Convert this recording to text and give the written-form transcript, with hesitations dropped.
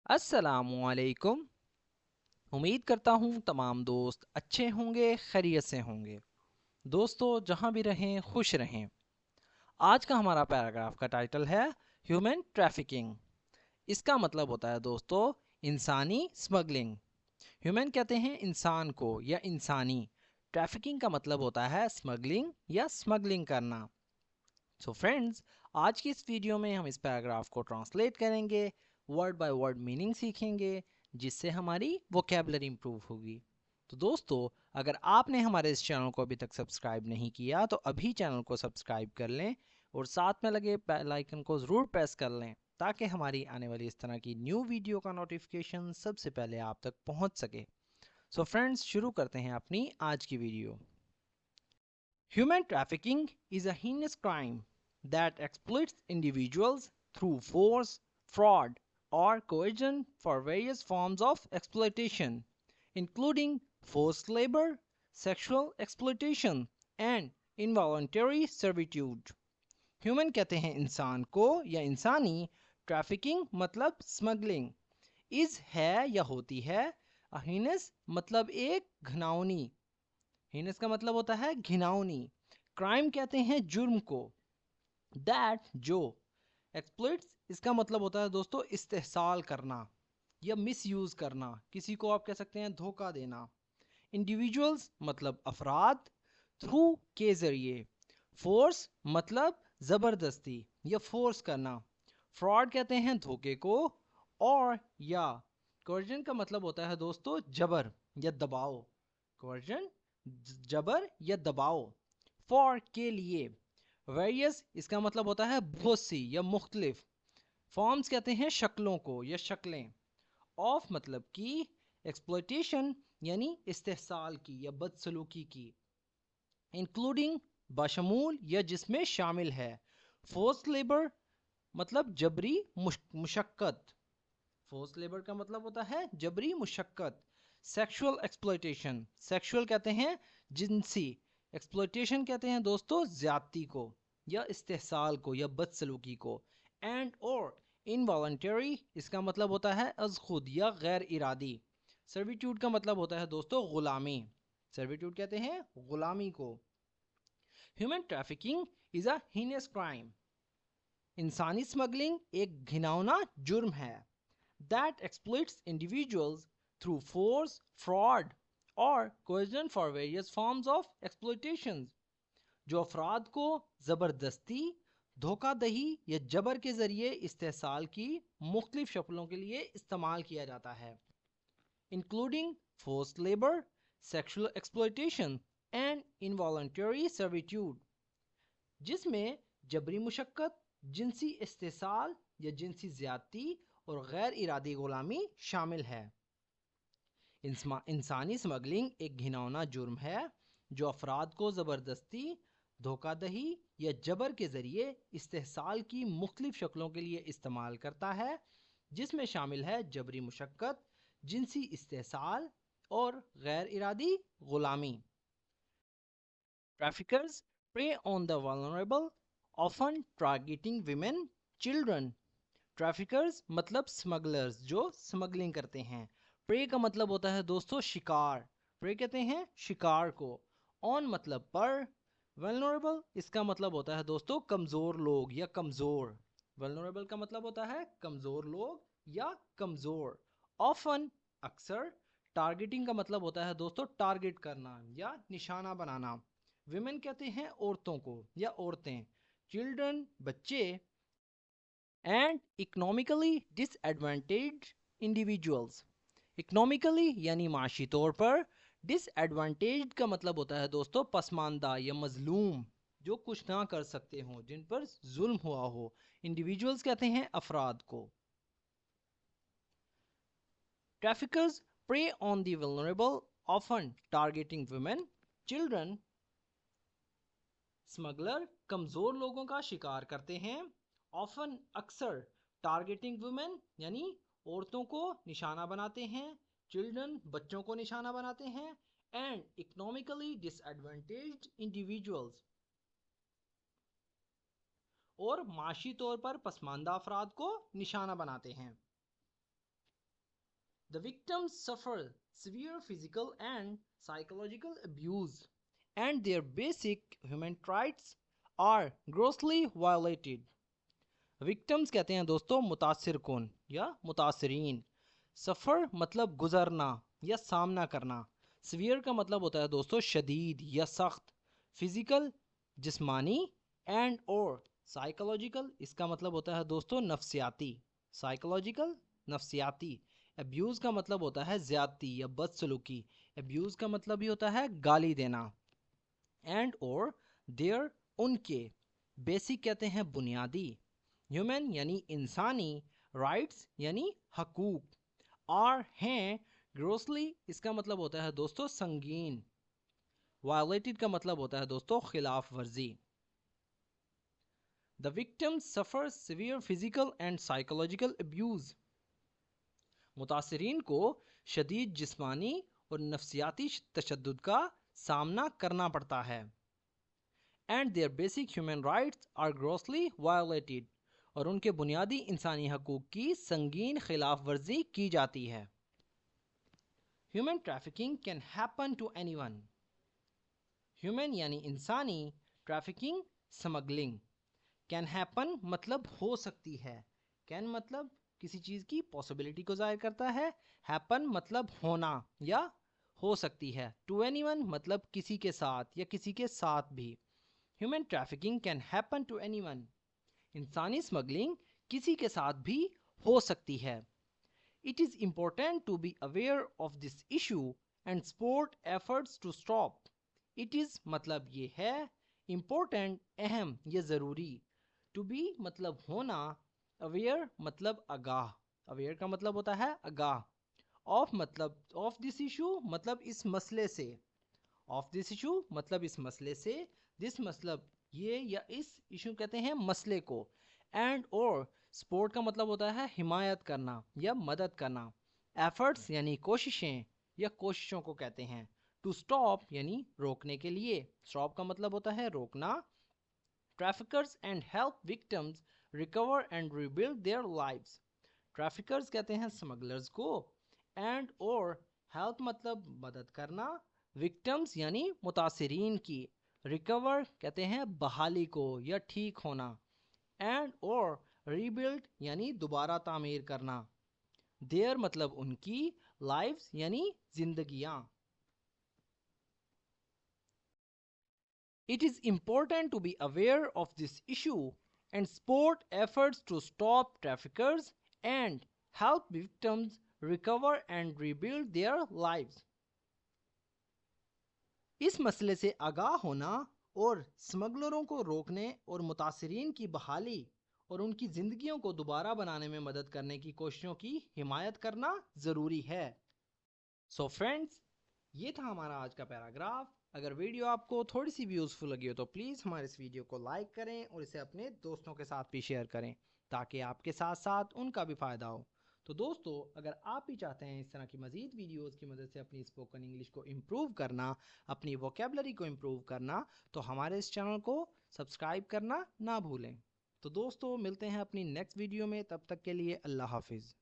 अस्सलामुअलैकुम। उम्मीद करता हूँ तमाम दोस्त अच्छे होंगे, खैरियत से होंगे। दोस्तों, जहाँ भी रहें खुश रहें। आज का हमारा पैराग्राफ का टाइटल है ह्यूमन ट्रैफिकिंग। इसका मतलब होता है दोस्तों इंसानी स्मगलिंग। ह्यूमन कहते हैं इंसान को या इंसानी। ट्रैफिकिंग का मतलब होता है स्मगलिंग या स्मगलिंग करना। सो फ्रेंड्स, आज की इस वीडियो में हम इस पैराग्राफ को ट्रांसलेट करेंगे, वर्ड बाय वर्ड मीनिंग सीखेंगे, जिससे हमारी वोकेबलरी इंप्रूव होगी। तो दोस्तों, अगर आपने हमारे इस चैनल को अभी तक सब्सक्राइब नहीं किया तो अभी चैनल को सब्सक्राइब कर लें और साथ में लगे बेल आइकन को ज़रूर प्रेस कर लें ताकि हमारी आने वाली इस तरह की न्यू वीडियो का नोटिफिकेशन सबसे पहले आप तक पहुंच सके। सो फ्रेंड्स, शुरू करते हैं अपनी आज की video. Human trafficking is a heinous crime that exploits individuals through force, fraud, or coercion for various forms of exploitation, including forced labor, sexual exploitation, and involuntary servitude. Human कहते हैं इंसान को या इंसानी। ट्रैफिकिंग मतलब स्मगलिंग। इज है या होती है। अहीनस मतलब एक घिनौनी। हीनस का मतलब होता है घिनौनी। क्राइम कहते हैं जुर्म को। दैट जो। एक्सप्लॉइट्स इसका मतलब होता है दोस्तों इस्तेहसाल करना या मिसयूज करना। किसी को आप कह सकते हैं धोखा देना। इंडिविजुअल्स मतलब अफराद। थ्रू के जरिए। फोर्स मतलब जबरदस्ती या फोर्स करना। फ्रॉड कहते हैं धोखे को। और या कोर्जन का मतलब होता है दोस्तों जबर या दबाव। कोर्जन जबर या दबाव। फॉर के लिए। वेरियस इसका मतलब होता है बहुत सी या मुख्तलिफ। फॉर्म्स कहते हैं शक्लों को या शक्लें। ऑफ मतलब की। एक्सप्लॉयटेशन यानी इस्तेहसाल की या बदसलूकी की। इंक्लूडिंग बशमूल या जिसमें शामिल है। फोर्स्ड लेबर मतलब जबरी मुशक्कत। फोर्स्ड लेबर का मतलब होता है जबरी मुशक्कत। Sexual exploitation. सेक्सुअल कहते हैं जिनसी। एक्सप्लॉयटेशन कहते हैं दोस्तों ज्यादती को या इस्तेहसाल को या बदसलूकी को। एंड और इनवॉलंटरी इसका मतलब होता है अज खुद या गैर इरादी। सर्विट्यूड का मतलब होता है दोस्तों गुलामी। सर्विट्यूड कहते हैं गुलामी को। Human trafficking is a heinous crime. इंसानी स्मगलिंग एक घिनौना जुर्म है that exploits individuals through force, fraud, or coercion for various forms of exploitation, जो अफराद को ज़बरदस्ती, धोखादही या जबर के ज़रिए इस्तेहसाल की मुख्तलिफ शक्लों के लिए इस्तेमाल किया जाता है। Including forced labor, sexual exploitation and involuntary servitude, जिसमें जबरी मुशक्कत, जिनसी इस्तेसाल या जिनसी ज्यादती और गैर इरादी गुलामी शामिल है। इंसानी स्मगलिंग एक घिनौना जुर्म है जो अफराद को ज़बरदस्ती, धोखादही या जबर के ज़रिए इस्तेहसाल की मुख्तलिफ शक्लों के लिए इस्तेमाल करता है, जिसमें शामिल है जबरी मुशक्कत, जिनसी इस्तेहसाल और गैर इरादी गुलामी। Traffickers prey on the vulnerable, often targeting women, children. Traffickers मतलब स्मगलर्स जो स्मगलिंग करते हैं। प्रे का मतलब होता है दोस्तों शिकार। प्रे कहते हैं शिकार को। ऑन मतलब पर। वेलनरेबल इसका मतलब होता है दोस्तों कमज़ोर लोग या कमज़ोर। वेलनरेबल का मतलब होता है कमज़ोर लोग या कमज़ोर। ऑफन अक्सर। टारगेटिंग का मतलब होता है दोस्तों टारगेट करना या निशाना बनाना। विमेन कहते हैं औरतों को या औरतें। चिल्ड्रन बच्चे। And economically disadvantage individuals. Economically यानी माशी तौर पर। डिसएडवांटेज का मतलब होता है दोस्तों पसमानदा या मजलूम, जो कुछ ना कर सकते हों, जिन पर जुल्म हुआ हो। इंडिविजुअल्स कहते हैं अफराद को। Traffickers prey on the vulnerable, often targeting women, children. Smuggler कमज़ोर लोगों का शिकार करते हैं। ऑफन अक्सर। टारगेटिंग वुमेन यानी औरतों को निशाना बनाते हैं। चिल्ड्रन बच्चों को निशाना बनाते हैं। एंड इकोनॉमिकली डिसएडवांटेज्ड इंडिविजुअल्स और माशी तौर पर पसमानदा अफराद को निशाना बनाते हैं। The victims suffer severe physical and psychological abuse, and their basic human rights are grossly violated. Victims कहते हैं दोस्तों मुतासिर कौन या मुतासरीन। सफ़र मतलब गुजरना या सामना करना। सीवियर का मतलब होता है दोस्तों शदीद या सख्त। फिज़िकल जिस्मानी, एंड और साइकोलॉजिकल इसका मतलब होता है दोस्तों नफ्सियाती। साइकोलॉजिकल नफ्सियाती। अब्यूज़ का मतलब होता है ज़्यादती या बदसलूकी। अब्यूज़ का मतलब भी होता है गाली देना। एंड और देयर उनके। बेसिक कहते हैं बुनियादी। ह्यूमन यानी इंसानी। राइट्स यानी हकूक। आर हैं ग्रोसली इसका मतलब होता है दोस्तों संगीन। वायलेटेड का मतलब होता है दोस्तों खिलाफ वर्जी। The victims suffer severe physical and psychological abuse. मुतासरीन को शदीद जिस्मानी और नफ्सियाती तशद्दुद का सामना करना पड़ता है। And their basic human rights are grossly violated और उनके बुनियादी इंसानी हकूक़ की संगीन खिलाफ वर्जी की जाती है। Human trafficking can happen to anyone. Human यानी इंसानी, ट्रैफिकिंग स्मगलिंग। कैन हैपन मतलब हो सकती है। कैन मतलब किसी चीज़ की पॉसिबिलिटी को ज़ाहिर करता है। हैपन मतलब होना या हो सकती है। टू एनीवन मतलब किसी के साथ या किसी के साथ भी। Human trafficking can happen to anyone. इंसानी स्मगलिंग किसी के साथ भी हो सकती है। It is important to be aware of this issue and support efforts to stop. It is मतलब ये है, इम्पोर्टेंट अहम या ज़रूरी। टू बी मतलब होना, अवेयर मतलब आगाह। अवेयर का मतलब होता है आगाह। ऑफ मतलब ऑफ दिस इशू मतलब इस मसले से। ऑफ दिस इशू मतलब इस मसले से। दिस मतलब ये या इस इशू कहते हैं मसले को। एंड और सपोर्ट का मतलब होता है हिमायत करना या मदद करना। एफर्ट्स यानी कोशिशें या कोशिशों को कहते हैं। टू स्टॉप यानी रोकने के लिए। स्टॉप का मतलब होता है रोकना। Traffickers and help victims recover and rebuild their lives. Traffickers कहते हैं स्मगलर्स को। एंड और हेल्प मतलब मदद करना। विक्टिम्स यानी मुतासरीन की। रिकवर कहते हैं बहाली को या ठीक होना। एंड और रीबिल्ड यानी दोबारा तामीर करना। देयर मतलब उनकी। लाइव्स यानी जिंदगियां। It is important to be aware of this issue and support efforts to stop traffickers and help victims recover and rebuild their lives. इस मसले से आगाह होना और स्मगलरों को रोकने और मुतासरीन की बहाली और उनकी ज़िंदगियों को दोबारा बनाने में मदद करने की कोशिशों की हिमायत करना ज़रूरी है। सो फ्रेंड्स, ये था हमारा आज का पैराग्राफ। अगर वीडियो आपको थोड़ी सी भी यूज़फुल लगी हो तो प्लीज़ हमारे इस वीडियो को लाइक करें और इसे अपने दोस्तों के साथ भी शेयर करें ताकि आपके साथ साथ उनका भी फ़ायदा हो। तो दोस्तों, अगर आप भी चाहते हैं इस तरह की मज़ीद वीडियोस की मदद से अपनी स्पोकन इंग्लिश को इम्प्रूव करना, अपनी वोकेबलरी को इम्प्रूव करना, तो हमारे इस चैनल को सब्सक्राइब करना ना भूलें। तो दोस्तों, मिलते हैं अपनी नेक्स्ट वीडियो में। तब तक के लिए अल्लाह हाफिज़।